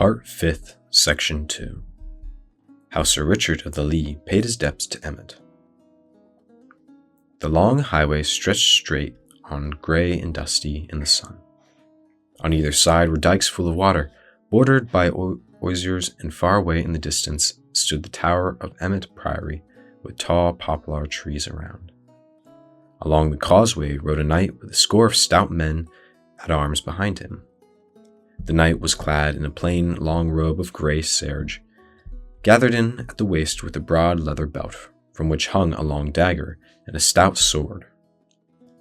Part 5th, Section 2. How Sir Richard of the Lea paid his debts to Emmet. The long highway stretched straight on, grey and dusty in the sun. On either side were dikes full of water, bordered by osiers, and far away in the distance stood the tower of Emmet Priory with tall poplar trees around. Along the causeway rode a knight with a score of stout men at arms behind him. The knight was clad in a plain long robe of grey serge, gathered in at the waist with a broad leather belt, from which hung a long dagger and a stout sword.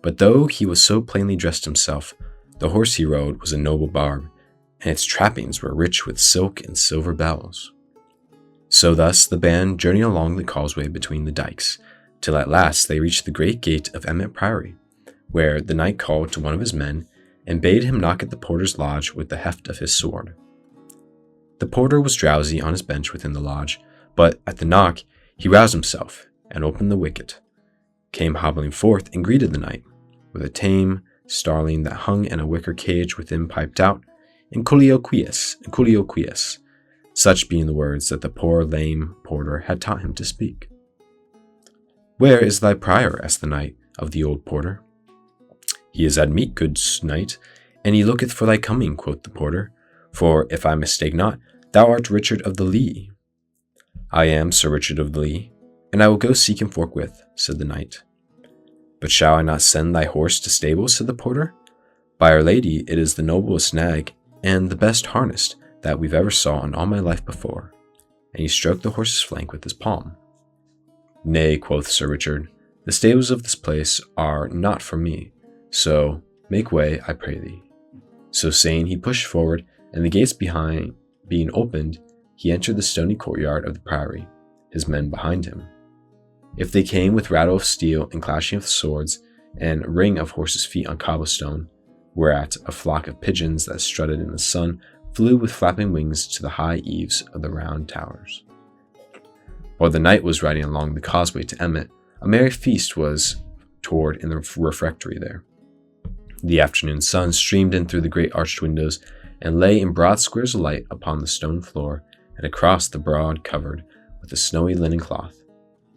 But though he was so plainly dressed himself, the horse he rode was a noble barb, and its trappings were rich with silk and silver bells. So thus the band journeyed along the causeway between the dikes, till at last they reached the great gate of Emmet Priory, where the knight called to one of his men, and bade him knock at the porter's lodge with the heft of his sword. The porter was drowsy on his bench within the lodge, but at the knock he roused himself, and opened the wicket, came hobbling forth, and greeted the knight, with a tame starling that hung in a wicker cage within piped out, "In culio quies," such being the words that the poor lame porter had taught him to speak. "Where is thy prior?" asked the knight of the old porter. "He is at meat, good knight, and he looketh for thy coming," quoth the porter, "for, if I mistake not, thou art Richard of the Lea." "I am Sir Richard of the Lea, and I will go seek him forthwith," said the knight. "But shall I not send thy horse to stable?" said the porter. "By Our Lady, it is the noblest nag, and the best harnessed, that we've ever saw in all my life before," and he stroked the horse's flank with his palm. "Nay," quoth Sir Richard, "the stables of this place are not for me, so make way, I pray thee." So saying, he pushed forward, and the gates behind being opened, he entered the stony courtyard of the priory, his men behind him. If they came with rattle of steel and clashing of swords and ring of horses' feet on cobblestone, whereat a flock of pigeons that strutted in the sun flew with flapping wings to the high eaves of the round towers. While the knight was riding along the causeway to Emmet, a merry feast was toward in the refectory there. The afternoon sun streamed in through the great arched windows and lay in broad squares of light upon the stone floor and across the broad covered with a snowy linen cloth,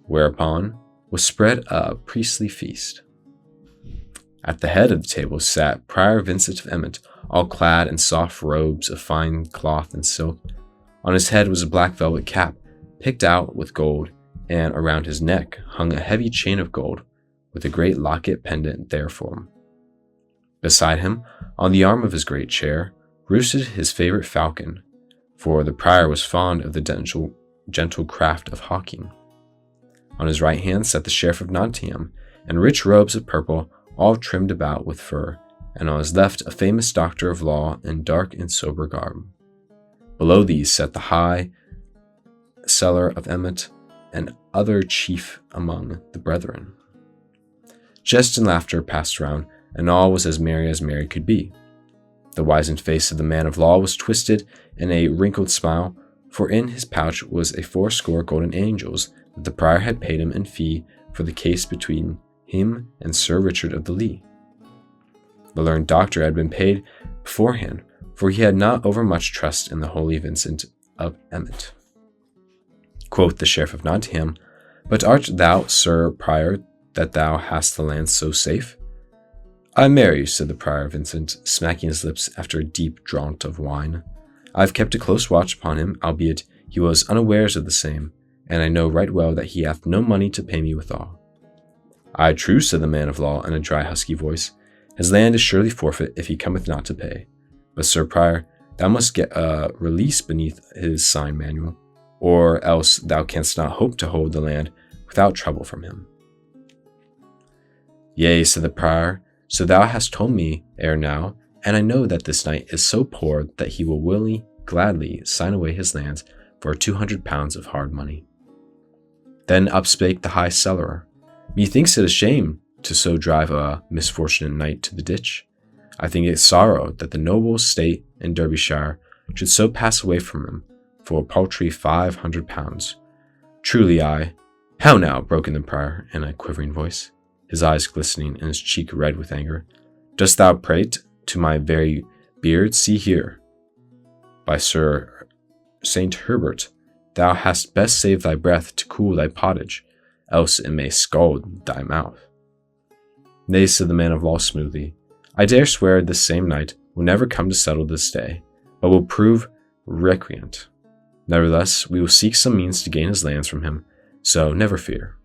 whereupon was spread a priestly feast. At the head of the table sat Prior Vincent of Emmet, all clad in soft robes of fine cloth and silk. On his head was a black velvet cap, picked out with gold, and around his neck hung a heavy chain of gold, with a great locket pendant therefrom. Beside him, on the arm of his great chair, roosted his favorite falcon, for the prior was fond of the gentle craft of hawking. On his right hand sat the sheriff of Nottingham, in rich robes of purple, all trimmed about with fur, and on his left a famous doctor of law in dark and sober garb. Below these sat the high celler of Emmet, and other chief among the brethren. Jest and laughter passed round, and all was as merry could be. The wizened face of the man of law was twisted in a wrinkled smile, for in his pouch was a 80 golden angels that the prior had paid him in fee for the case between him and Sir Richard of the Lea. The learned doctor had been paid beforehand, for he had not overmuch trust in the holy Vincent of Emmet. Quoth the sheriff of Nottingham, "But art thou, Sir Prior, that thou hast the land so safe?" "I marry," said the Prior Vincent, smacking his lips after a deep draught of wine. "I have kept a close watch upon him, albeit he was unawares of the same, and I know right well that he hath no money to pay me withal." "Ay, true," said the man of law in a dry husky voice. "His land is surely forfeit if he cometh not to pay. But, Sir Prior, thou must get a release beneath his sign manual, or else thou canst not hope to hold the land without trouble from him." "Yea," said the prior, "so thou hast told me ere now, and I know that this knight is so poor that he will gladly sign away his lands for 200 pounds of hard money." Then up spake the high cellarer, "Methinks it a shame to so drive a misfortunate knight to the ditch. I think it sorrow that the noble estate in Derbyshire should so pass away from him for a paltry 500 pounds. Truly I—" "How now?" broke in the prior in a quivering voice, his eyes glistening and his cheek red with anger. "Dost thou prate to my very beard? See here." By Sir Saint Herbert, thou hast best save thy breath to cool thy pottage, else it may scald thy mouth. Nay, said the man of law smoothly, I dare swear this same knight will never come to settle this day, but will prove recreant. Nevertheless, we will seek some means to gain his lands from him, so never fear.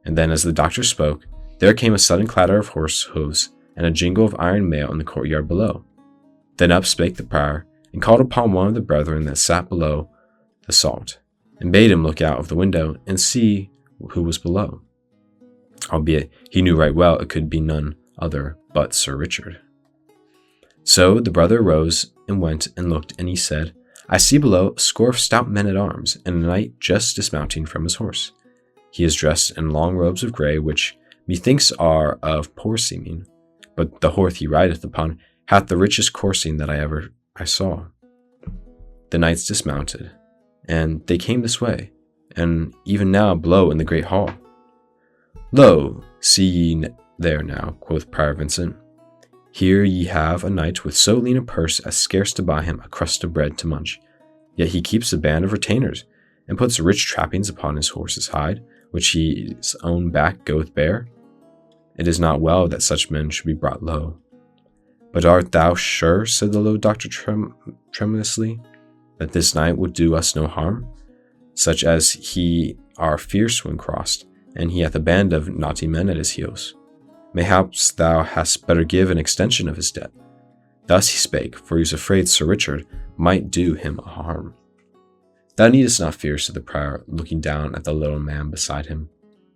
And then, as the doctor spoke, there came a sudden clatter of horse hoofs and a jingle of iron mail in the courtyard below. Then up spake the prior, and called upon one of the brethren that sat below the salt, and bade him look out of the window and see who was below, albeit he knew right well it could be none other but Sir Richard. So the brother arose and went and looked, and he said, I see below a score of stout men-at-arms, and a knight just dismounting from his horse. He is dressed in long robes of grey, which methinks are of poor seeming, but the horse he rideth upon hath the richest coursing that I saw. The knights dismounted, and they came this way, and even now below in the great hall. Lo, see ye there now, quoth Prior Vincent. Here ye have a knight with so lean a purse as scarce to buy him a crust of bread to munch, yet he keeps a band of retainers, and puts rich trappings upon his horse's hide, which his own back goeth bare. It is not well that such men should be brought low. But art thou sure, said the low doctor tremulously, that this knight would do us no harm? Such as he are fierce when crossed, and he hath a band of naughty men at his heels. Mayhaps thou hadst better give an extension of his debt. Thus he spake, for he was afraid Sir Richard might do him a harm. Thou needest not fear, said the prior, looking down at the little man beside him.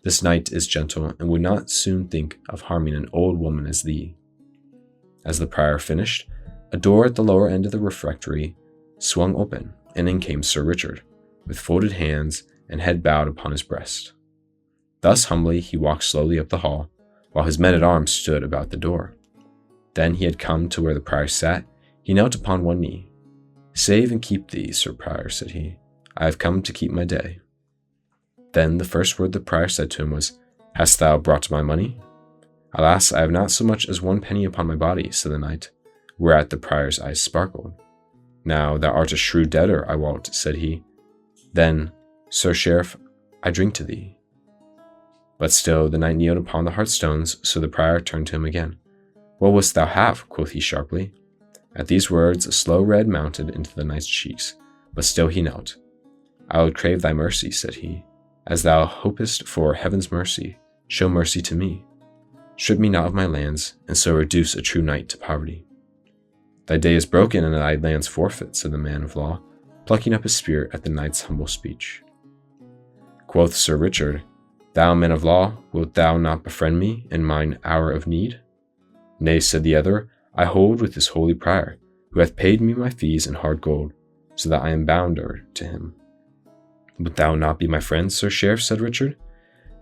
This knight is gentle, and would not soon think of harming an old woman as thee. As the prior finished, a door at the lower end of the refectory swung open, and in came Sir Richard, with folded hands and head bowed upon his breast. Thus humbly he walked slowly up the hall, while his men-at-arms stood about the door. Then he had come to where the prior sat. He knelt upon one knee. Save and keep thee, Sir Prior, said he. I have come to keep my day. Then the first word the prior said to him was, Hast thou brought my money? Alas, I have not so much as one penny upon my body, said the knight, whereat the prior's eyes sparkled. Now thou art a shrewd debtor, I wot, said he. Then, Sir Sheriff, I drink to thee. But still the knight kneeled upon the hearthstones, so the prior turned to him again. What wouldst thou have? Quoth he sharply. At these words a slow red mounted into the knight's cheeks, but still he knelt. I would crave thy mercy, said he. As thou hopest for heaven's mercy, show mercy to me. Strip me not of my lands, and so reduce a true knight to poverty. Thy day is broken, and thy lands forfeit, said the man of law, plucking up his spirit at the knight's humble speech. Quoth Sir Richard, Thou, man of law, wilt thou not befriend me in mine hour of need? Nay, said the other, I hold with this holy prior, who hath paid me my fees in hard gold, so that I am bounder to him. Wilt thou not be my friend, Sir Sheriff? Said Richard.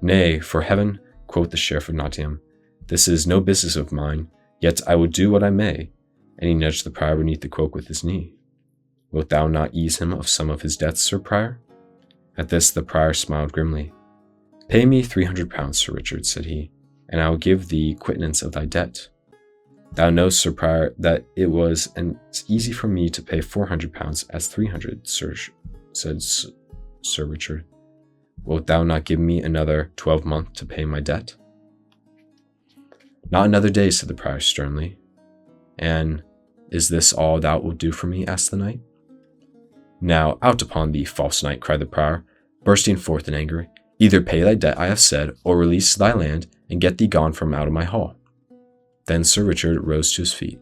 Nay, for heaven, quoth the Sheriff of Nottingham, this is no business of mine, yet I will do what I may, and he nudged the prior beneath the cloak with his knee. Wilt thou not ease him of some of his debts, Sir Prior? At this the prior smiled grimly. Pay me 300 pounds, Sir Richard, said he, and I will give thee quittance of thy debt. Thou knowest, Sir Prior, that it was as easy for me to pay 400 pounds as 300, said Sir Richard. Wilt thou not give me another 12 months to pay my debt? Not another day, said the prior sternly. And is this all thou wilt do for me? Asked the knight. Now out upon thee, false knight, cried the prior, bursting forth in anger. Either pay thy debt, I have said, or release thy land, and get thee gone from out of my hall. Then Sir Richard rose to his feet.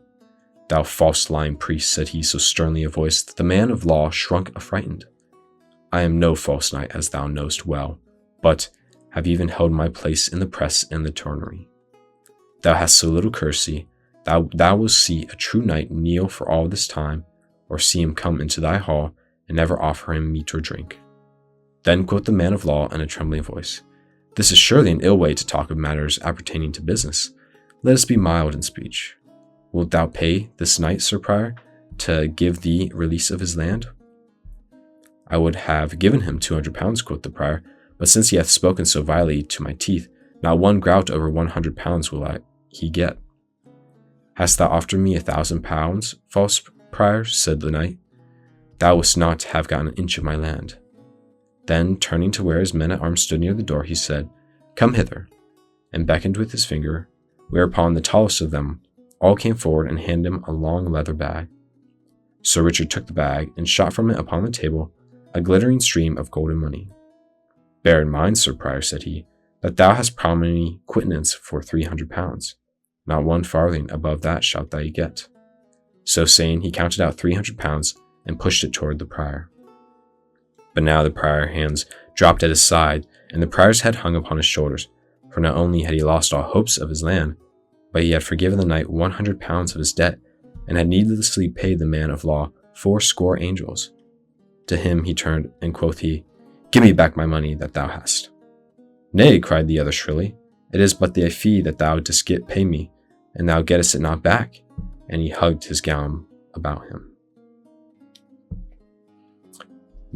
Thou false lying priest, said he so sternly a voice that the man of law shrunk affrighted. I am no false knight, as thou knowest well, but have even held my place in the press and the tourney. Thou hast so little courtesy, thou wilt see a true knight kneel for all this time, or see him come into thy hall, and never offer him meat or drink. Then quoth the man of law in a trembling voice, This is surely an ill way to talk of matters appertaining to business. Let us be mild in speech. Wilt thou pay this knight, Sir Prior, to give thee release of his land? I would have given him 200 pounds, quoth the prior, but since he hath spoken so vilely to my teeth, not one grout over 100 pounds will he get. Hast thou offered me 1,000 pounds, false prior? Said the knight. Thou wouldst not have got an inch of my land." Then, turning to where his men-at-arms stood near the door, he said, "Come hither," and beckoned with his finger, whereupon the tallest of them all came forward and handed him a long leather bag. Sir Richard took the bag and shot from it upon the table a glittering stream of golden money. "Bear in mind, Sir Prior," said he, "that thou hast promised me quittance for 300 pounds. Not 1 farthing above that shalt thou get." So saying, he counted out 300 pounds and pushed it toward the prior. But now the prior's hands dropped at his side, and the prior's head hung upon his shoulders, for not only had he lost all hopes of his land, but he had forgiven the knight 100 pounds of his debt, and had needlessly paid the man of law 80 angels. To him he turned, and quoth he, "Give me back my money that thou hast." "Nay," cried the other shrilly, "it is but the fee that thou didst pay me, and thou gettest it not back." And he hugged his gown about him.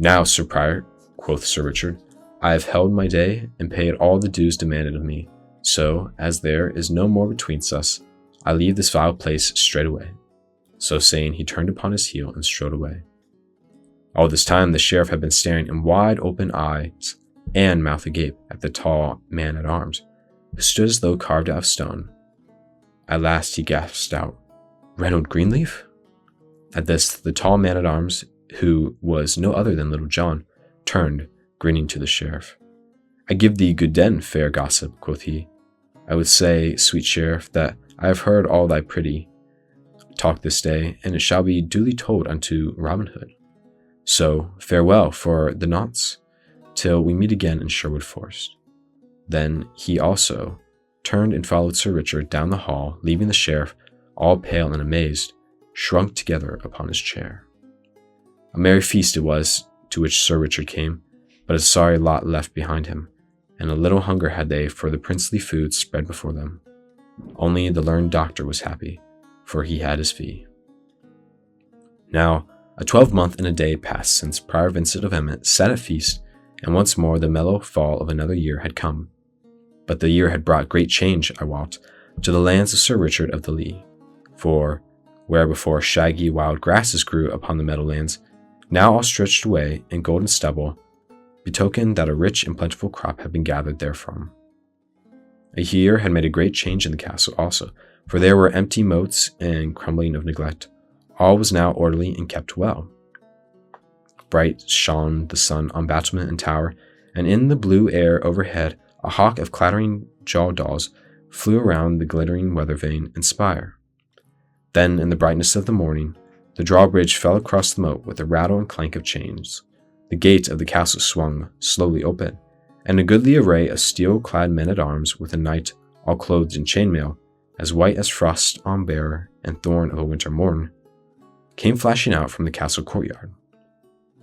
"Now, Sir Prior," quoth Sir Richard, "I have held my day and paid all the dues demanded of me, so, as there is no more betwixt us, I leave this vile place straightway." So saying, he turned upon his heel and strode away. All this time the sheriff had been staring in wide open eyes and mouth agape at the tall man-at-arms, who stood as though carved out of stone. At last he gasped out, "Reynold Greenleaf?" At this the tall man-at-arms, who was no other than Little John, turned, grinning, to the sheriff. "I give thee good den, fair gossip," quoth he. "I would say, sweet sheriff, that I have heard all thy pretty talk this day, and it shall be duly told unto Robin Hood. So farewell for the nonce, till we meet again in Sherwood Forest." Then he also turned and followed Sir Richard down the hall, leaving the sheriff, all pale and amazed, shrunk together upon his chair. A merry feast it was to which Sir Richard came, but a sorry lot left behind him, and a little hunger had they for the princely food spread before them. Only the learned doctor was happy, for he had his fee. Now, a 12-month and a day passed since Prior Vincent of Emmet sat at feast, and once more the mellow fall of another year had come. But the year had brought great change, I wot, to the lands of Sir Richard of the Lea, for where before shaggy wild grasses grew upon the meadowlands, now all stretched away in golden stubble, betokened that a rich and plentiful crop had been gathered therefrom. A year had made a great change in the castle also, for there were empty moats and crumbling of neglect. All was now orderly and kept well. Bright shone the sun on battlement and tower, and in the blue air overhead a hawk of clattering jaw-daws flew around the glittering weather-vane and spire. Then, in the brightness of the morning, the drawbridge fell across the moat with a rattle and clank of chains. The gate of the castle swung slowly open, and a goodly array of steel-clad men-at-arms with a knight all clothed in chainmail, as white as frost on bear and thorn of a winter morn, came flashing out from the castle courtyard.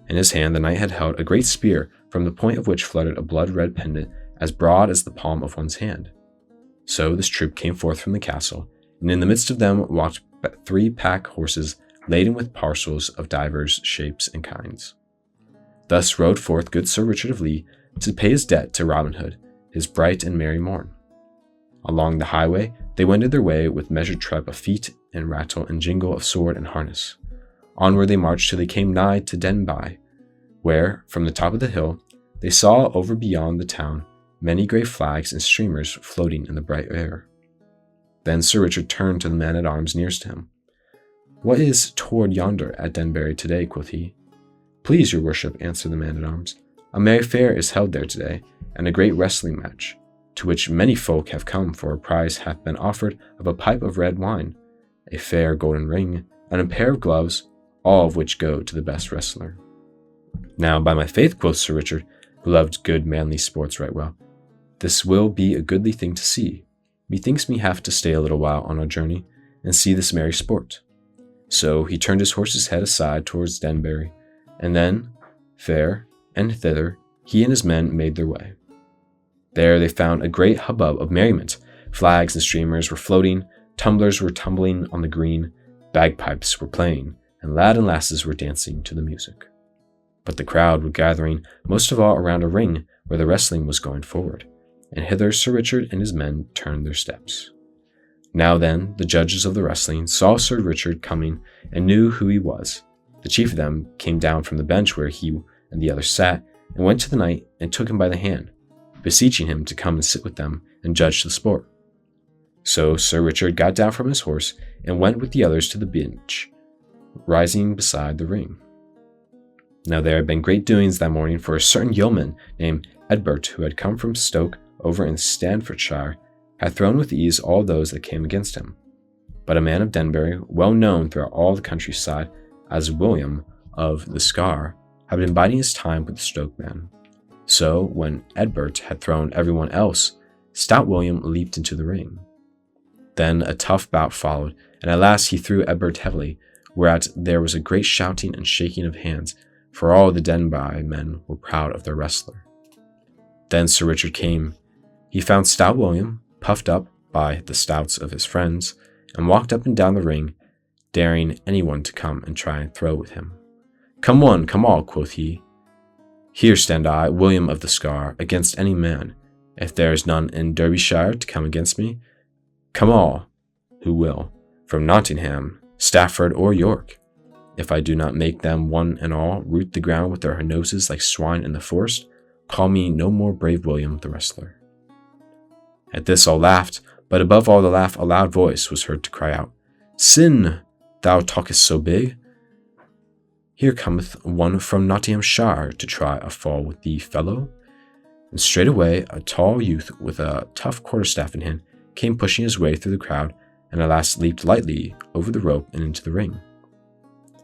In his hand the knight had held a great spear, from the point of which fluttered a blood-red pendant as broad as the palm of one's hand. So this troop came forth from the castle, and in the midst of them walked 3 pack horses laden with parcels of divers shapes and kinds. Thus rode forth good Sir Richard of Lea to pay his debt to Robin Hood, his bright and merry morn. Along the highway they wended their way with measured tread of feet and rattle and jingle of sword and harness. Onward they marched till they came nigh to Denby, where, from the top of the hill, they saw over beyond the town many grey flags and streamers floating in the bright air. Then Sir Richard turned to the man-at-arms nearest to him. "What is toward yonder at Denbury today?" quoth he. "Please your worship," answered the man-at-arms, "a merry fair is held there today, and a great wrestling match, to which many folk have come, for a prize hath been offered of a pipe of red wine, a fair golden ring, and a pair of gloves, all of which go to the best wrestler." "Now, by my faith," quoth Sir Richard, who loved good manly sports right well, "this will be a goodly thing to see. Methinks me have to stay a little while on our journey, and see this merry sport." So he turned his horse's head aside towards Denbury, and then, fair and thither, he and his men made their way. There they found a great hubbub of merriment. Flags and streamers were floating, tumblers were tumbling on the green, bagpipes were playing, and lasses were dancing to the music. But the crowd were gathering most of all around a ring where the wrestling was going forward, and hither Sir Richard and his men turned their steps. Now then, the judges of the wrestling saw Sir Richard coming and knew who he was. The chief of them came down from the bench where he and the others sat, and went to the knight and took him by the hand, beseeching him to come and sit with them and judge the sport. So Sir Richard got down from his horse and went with the others to the bench, rising beside the ring. Now there had been great doings that morning, for a certain yeoman named Egbert, who had come from Stoke over in Staffordshire, had thrown with ease all those that came against him. But a man of Denbury, well known throughout all the countryside as William of the Scar, had been biding his time with the Stoke man. So when Egbert had thrown everyone else, stout William leaped into the ring. Then a tough bout followed, and at last he threw Egbert heavily, whereat there was a great shouting and shaking of hands, for all the Denbury men were proud of their wrestler. Then Sir Richard came. He found stout William, puffed up by the stouts of his friends, and walked up and down the ring, daring anyone to come and try and throw with him. "Come one, come all," quoth he. "Here stand I, William of the Scar, against any man. If there is none in Derbyshire to come against me, come all who will, from Nottingham, Stafford, or York. If I do not make them one and all root the ground with their noses like swine in the forest, call me no more brave William the wrestler." At this all laughed, but above all the laugh a loud voice was heard to cry out, "Sin, thou talkest so big. Here cometh one from Nottinghamshire to try a fall with thee, fellow." And straightway a tall youth with a tough quarterstaff in hand came pushing his way through the crowd, and at last leaped lightly over the rope and into the ring.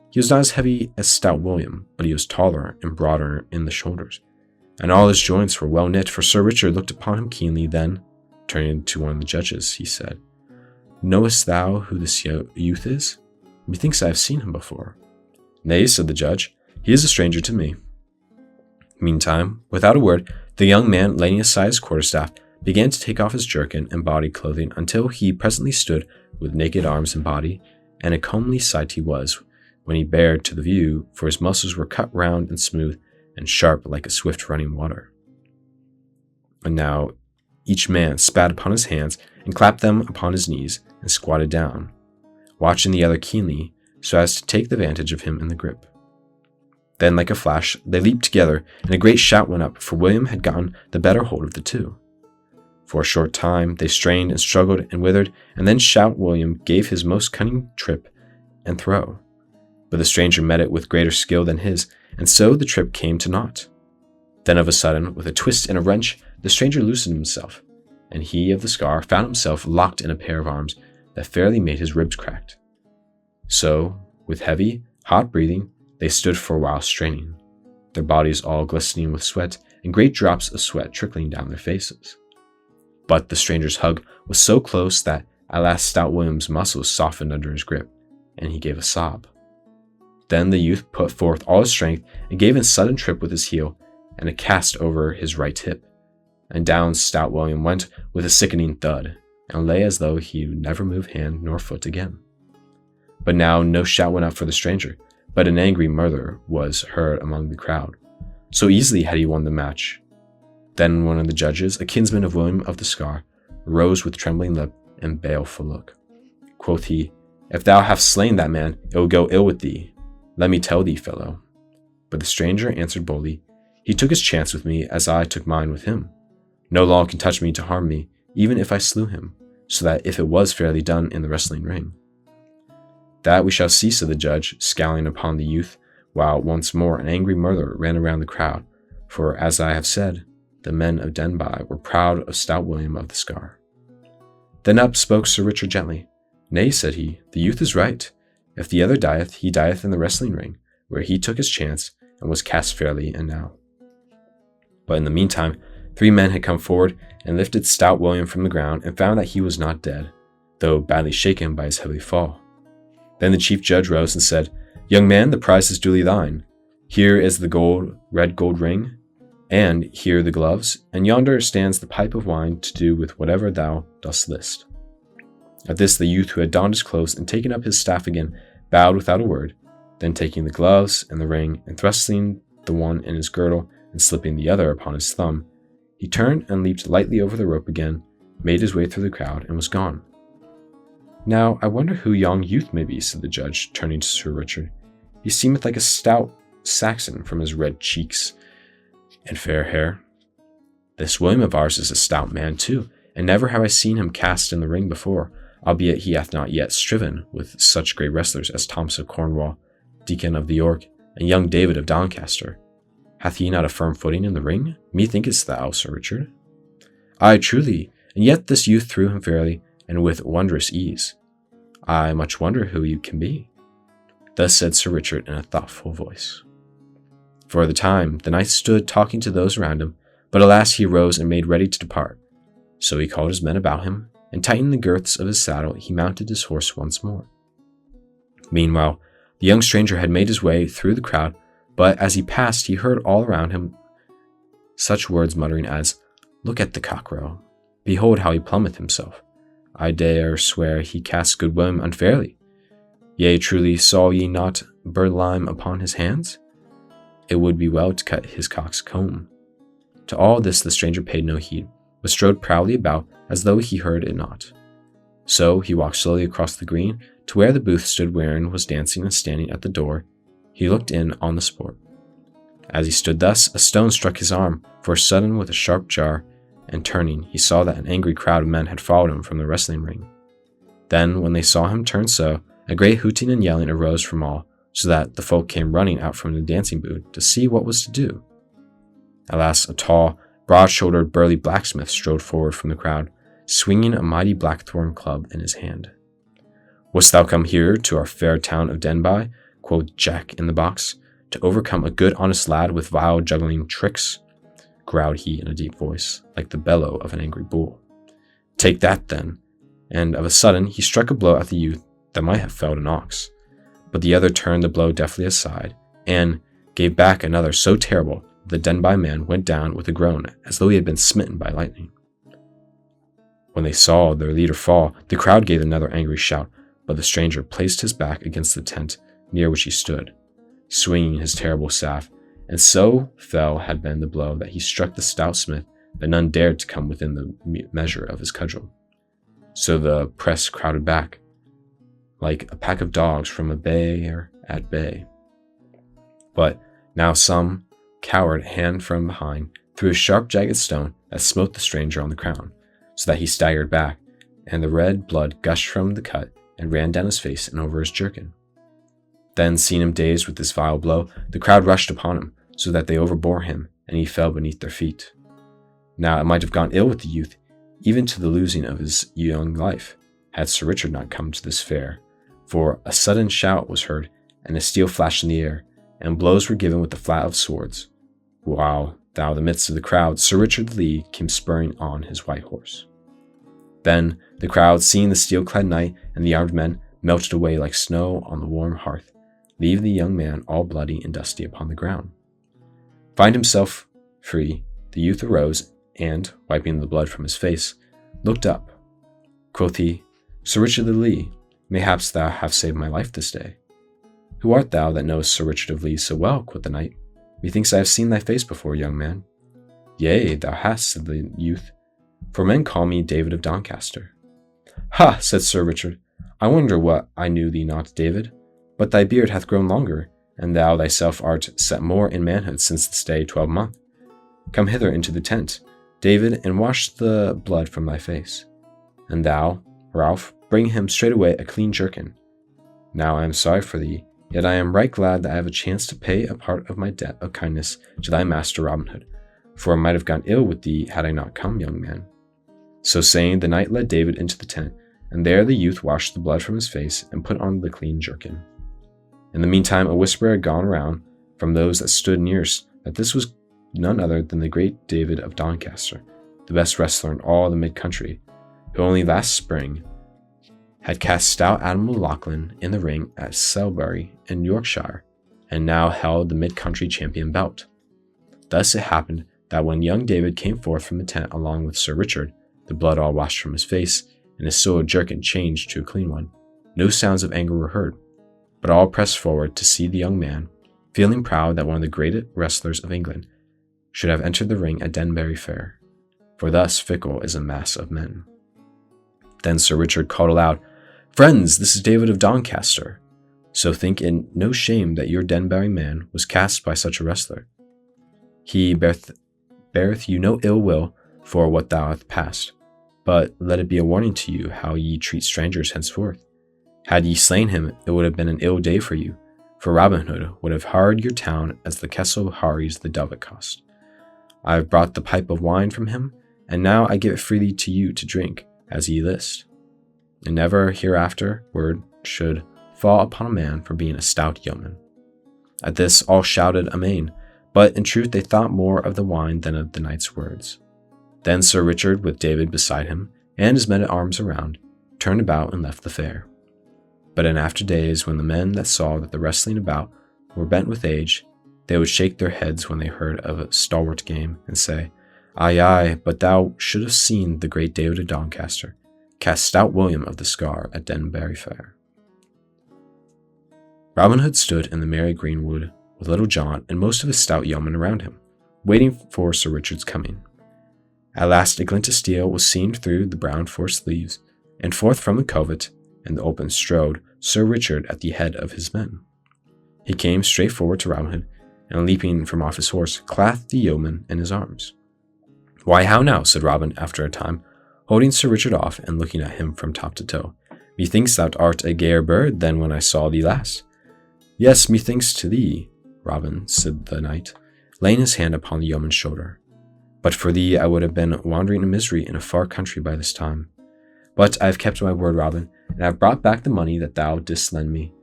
He was not as heavy as stout William, but he was taller and broader in the shoulders, and all his joints were well knit, for Sir Richard looked upon him keenly. Then, turning to one of the judges, he said, "Knowest thou who this youth is? Methinks I have seen him before." "Nay," said the judge, "he is a stranger to me." Meantime, without a word, the young man, laying aside his quarterstaff, began to take off his jerkin and body clothing, until he presently stood with naked arms and body, and a comely sight he was when he bared to the view, for his muscles were cut round and smooth and sharp like a swift running water. And now each man spat upon his hands and clapped them upon his knees and squatted down, watching the other keenly, so as to take the vantage of him in the grip. Then, like a flash, they leaped together, and a great shout went up, for William had gotten the better hold of the two. For a short time they strained and struggled and withered, and then stout William gave his most cunning trip and throw. But the stranger met it with greater skill than his, and so the trip came to naught. Then of a sudden, with a twist and a wrench, the stranger loosened himself, and he of the Scar found himself locked in a pair of arms that fairly made his ribs cracked. So, with heavy, hot breathing, they stood for a while straining, their bodies all glistening with sweat, and great drops of sweat trickling down their faces. But the stranger's hug was so close that at last stout William's muscles softened under his grip, and he gave a sob. Then the youth put forth all his strength and gave a sudden trip with his heel and a cast over his right hip, and down stout William went with a sickening thud, and lay as though he would never move hand nor foot again. But now no shout went up for the stranger, but an angry murmur was heard among the crowd. So easily had he won the match. Then one of the judges, a kinsman of William of the Scar, rose with trembling lip and baleful look. Quoth he, "If thou hast slain that man, it will go ill with thee. Let me tell thee, fellow." But the stranger answered boldly, "He took his chance with me as I took mine with him. No law can touch me to harm me, even if I slew him, so that if it was fairly done in the wrestling ring." "That we shall see," said the judge, scowling upon the youth, while once more an angry murmur ran around the crowd, for, as I have said, the men of Denby were proud of stout William of the Scar. Then up spoke Sir Richard gently. "Nay," said he, "the youth is right. If the other dieth, he dieth in the wrestling ring, where he took his chance and was cast fairly enow." But in the meantime, 3 men had come forward and lifted stout William from the ground, and found that he was not dead, though badly shaken by his heavy fall. Then the chief judge rose and said, "Young man, the prize is duly thine. Here is the red gold ring, and here the gloves, and yonder stands the pipe of wine to do with whatever thou dost list." At this the youth, who had donned his clothes and taken up his staff again, bowed without a word. Then taking the gloves and the ring, and thrusting the one in his girdle and slipping the other upon his thumb, he turned and leaped lightly over the rope again, made his way through the crowd, and was gone. "Now I wonder who yon youth may be," said the judge, turning to Sir Richard. He seemeth like a stout Saxon from his red cheeks and fair hair. This William of ours is a stout man too, and never have I seen him cast in the ring before, albeit he hath not yet striven with such great wrestlers as Thomas of Cornwall, Deacon of the York, and young David of Doncaster. Hath he not a firm footing in the ring? Methinkest thou, Sir Richard? Ay, truly, and yet this youth threw him fairly, and with wondrous ease. I much wonder who you can be. Thus said Sir Richard in a thoughtful voice. For the time the knight stood talking to those around him, but alas he arose and made ready to depart. So he called his men about him, and tightening the girths of his saddle, he mounted his horse once more. Meanwhile, the young stranger had made his way through the crowd, but as he passed he heard all around him such words muttering as, Look at the cockerel. Behold how he plummeth himself. I dare swear he casts good William unfairly. Yea, truly, saw ye not birdlime upon his hands? It would be well to cut his cock's comb. To all this the stranger paid no heed, but strode proudly about as though he heard it not. So he walked slowly across the green to where the booth stood wherein was dancing, and standing at the door, he looked in on the sport. As he stood thus, a stone struck his arm, for a sudden with a sharp jar, and turning, he saw that an angry crowd of men had followed him from the wrestling ring. Then, when they saw him turn so, a great hooting and yelling arose from all, so that the folk came running out from the dancing booth to see what was to do. Alas, a tall, broad-shouldered, burly blacksmith strode forward from the crowd, swinging a mighty blackthorn club in his hand. Wast thou come here to our fair town of Denby, quoth Jack in the box, to overcome a good honest lad with vile juggling tricks? Growled he in a deep voice, like the bellow of an angry bull. Take that, then. And of a sudden he struck a blow at the youth that might have felled an ox. But the other turned the blow deftly aside, and gave back another so terrible that the Denby man went down with a groan as though he had been smitten by lightning. When they saw their leader fall, the crowd gave another angry shout, but the stranger placed his back against the tent near which he stood, swinging his terrible staff, and so fell had been the blow that he struck the stout smith that none dared to come within the measure of his cudgel. So the press crowded back, like a pack of dogs from a bear at bay. But now some coward hand from behind threw a sharp jagged stone that smote the stranger on the crown, so that he staggered back, and the red blood gushed from the cut and ran down his face and over his jerkin. Then, seeing him dazed with this vile blow, the crowd rushed upon him, so that they overbore him, and he fell beneath their feet. Now it might have gone ill with the youth, even to the losing of his young life, had Sir Richard not come to this fair, for a sudden shout was heard, and a steel flashed in the air, and blows were given with the flat of swords, while, through the midst of the crowd, Sir Richard the Lee came spurring on his white horse. Then the crowd, seeing the steel-clad knight and the armed men, melted away like snow on the warm hearth, leaving the young man all bloody and dusty upon the ground. Find himself free, the youth arose, and, wiping the blood from his face, looked up. Quoth he, Sir Richard the Lee, mayhaps thou hast saved my life this day. Who art thou that knowest Sir Richard of Lee so well? Quoth the knight. Methinks I have seen thy face before, young man. Yea, thou hast, said the youth, for men call me David of Doncaster. Ha, said Sir Richard, I wonder what I knew thee not, David. But thy beard hath grown longer, and thou thyself art set more in manhood since this day 12 months. Come hither into the tent, David, and wash the blood from thy face. And thou, Ralph, bring him straightway a clean jerkin. Now I am sorry for thee, yet I am right glad that I have a chance to pay a part of my debt of kindness to thy master Robin Hood, for I might have gone ill with thee had I not come, young man. So saying, the knight led David into the tent, and there the youth washed the blood from his face and put on the clean jerkin. In the meantime, a whisper had gone around from those that stood nearest that this was none other than the great David of Doncaster, the best wrestler in all the mid-country, who only last spring had cast stout Adam Lachlan in the ring at Selbury in Yorkshire, and now held the mid-country champion belt. Thus it happened that when young David came forth from the tent along with Sir Richard, the blood all washed from his face, and his soiled jerkin changed to a clean one, no sounds of anger were heard, but all pressed forward to see the young man, feeling proud that one of the greatest wrestlers of England should have entered the ring at Denbury Fair, for thus fickle is a mass of men. Then Sir Richard called aloud, Friends, this is David of Doncaster. So think it no shame that your Denbury man was cast by such a wrestler. He beareth you no ill will for what thou hast passed, but let it be a warning to you how ye treat strangers henceforth. Had ye slain him, it would have been an ill day for you, for Robin Hood would have harried your town as the Kessel harries the dove at cost. I have brought the pipe of wine from him, and now I give it freely to you to drink, as ye list. And never hereafter word should fall upon a man for being a stout yeoman. At this all shouted amain, but in truth they thought more of the wine than of the knight's words. Then Sir Richard, with David beside him, and his men-at-arms around, turned about and left the fair. But in after days, when the men that saw that the wrestling about were bent with age, they would shake their heads when they heard of a stalwart game, and say, Aye, aye, but thou should have seen the great David of Doncaster cast stout William of the Scar at Denbury Fair. Robin Hood stood in the merry greenwood with Little John and most of his stout yeomen around him, waiting for Sir Richard's coming. At last a glint of steel was seen through the brown forest leaves, and forth from the covert in the open strode Sir Richard at the head of his men. He came straight forward to Robin Hood, and leaping from off his horse, clasped the yeoman in his arms. Why, how now, said Robin after a time, holding Sir Richard off and looking at him from top to toe. Methinks thou art a gayer bird than when I saw thee last. Yes, methinks to thee, Robin, said the knight, laying his hand upon the yeoman's shoulder. But for thee I would have been wandering in misery in a far country by this time. But I have kept my word, Robin, and I have brought back the money that thou didst lend me,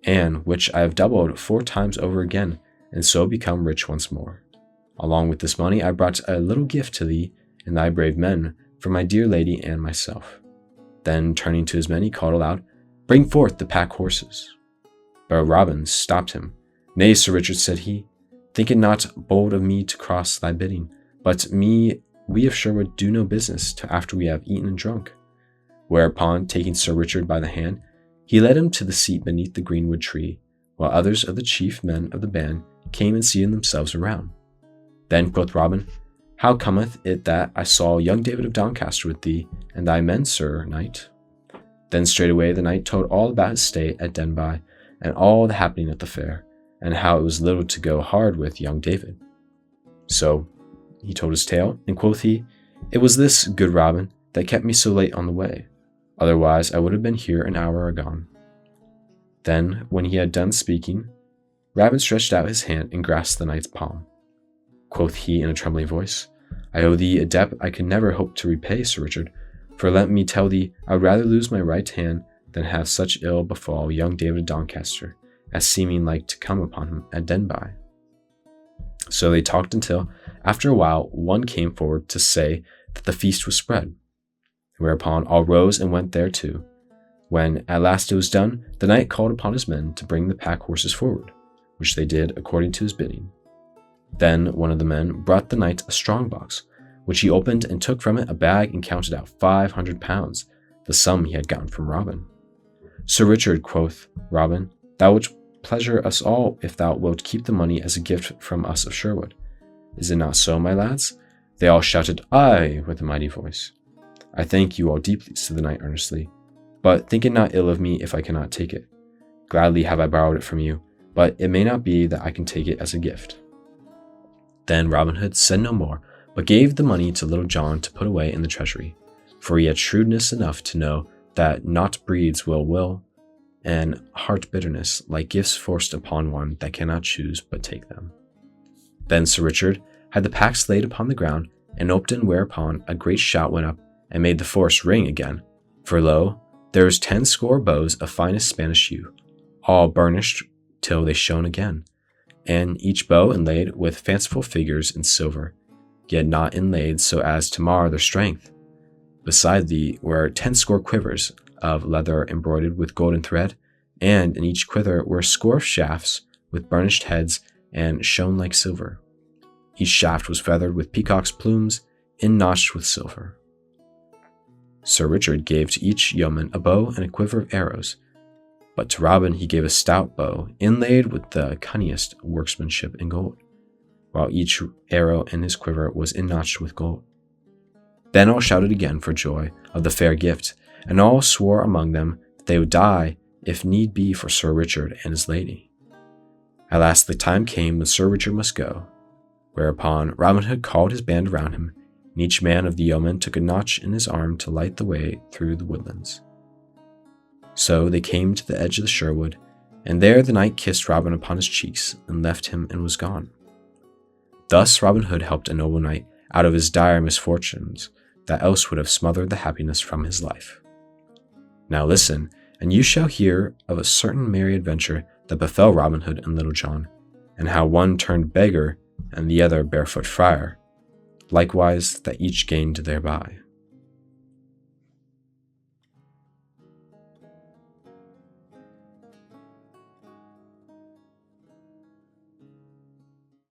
and which I have doubled 4 times over again, and so become rich once more. Along with this money I brought a little gift to thee and thy brave men, for my dear lady and myself. Then, turning to his men, he called aloud, Bring forth the pack horses. But Robin stopped him. Nay, Sir Richard, said he, think it not bold of me to cross thy bidding, but we of Sherwood do no business till after we have eaten and drunk. Whereupon, taking Sir Richard by the hand, he led him to the seat beneath the greenwood tree, while others of the chief men of the band came and seated themselves around. Then quoth Robin, How cometh it that I saw young David of Doncaster with thee and thy men, Sir Knight? Then straightway the knight told all about his stay at Denby, and all the happening at the fair, and how it was little to go hard with young David. So he told his tale, and quoth he, It was this, good Robin, that kept me so late on the way. Otherwise I would have been here an hour agone. Then, when he had done speaking, Robin stretched out his hand and grasped the knight's palm. Quoth he in a trembling voice, I owe thee a debt I could never hope to repay, Sir Richard, for let me tell thee, I would rather lose my right hand than have such ill befall young David of Doncaster, as seeming like to come upon him at Denby. So they talked until, after a while, one came forward to say that the feast was spread, whereupon all rose and went thereto. When at last it was done, the knight called upon his men to bring the pack horses forward, which they did according to his bidding. Then one of the men brought the knight a strong box, which he opened and took from it a bag and counted out 500 pounds, the sum he had gotten from Robin. Sir Richard, quoth Robin, thou wilt pleasure us all if thou wilt keep the money as a gift from us of Sherwood. Is it not so, my lads? They all shouted, Aye, with a mighty voice. I thank you all deeply, said the knight earnestly, but think it not ill of me if I cannot take it. Gladly have I borrowed it from you, but it may not be that I can take it as a gift. Then Robin Hood said no more, but gave the money to Little John to put away in the treasury, for he had shrewdness enough to know that naught breeds will, and heart bitterness, like gifts forced upon one that cannot choose but take them. Then Sir Richard had the packs laid upon the ground, and opened, whereupon a great shout went up, and made the forest ring again. For lo, there was 10 score bows of finest Spanish yew, all burnished till they shone again, and each bow inlaid with fanciful figures in silver, yet not inlaid so as to mar their strength. Beside thee were 10 score quivers of leather embroidered with golden thread, and in each quiver were a score of shafts with burnished heads and shone like silver. Each shaft was feathered with peacock's plumes, in-notched with silver. Sir Richard gave to each yeoman a bow and a quiver of arrows, but to Robin he gave a stout bow, inlaid with the cunningest workmanship in gold, while each arrow in his quiver was in-notched with gold. Then all shouted again for joy of the fair gift, and all swore among them that they would die if need be for Sir Richard and his lady. At last the time came when Sir Richard must go, whereupon Robin Hood called his band around him, and each man of the yeomen took a notch in his arm to light the way through the woodlands. So they came to the edge of the Sherwood, and there the knight kissed Robin upon his cheeks, and left him and was gone. Thus Robin Hood helped a noble knight out of his dire misfortunes that else would have smothered the happiness from his life. Now listen, and you shall hear of a certain merry adventure that befell Robin Hood and Little John, and how one turned beggar and the other barefoot friar, likewise that each gained thereby.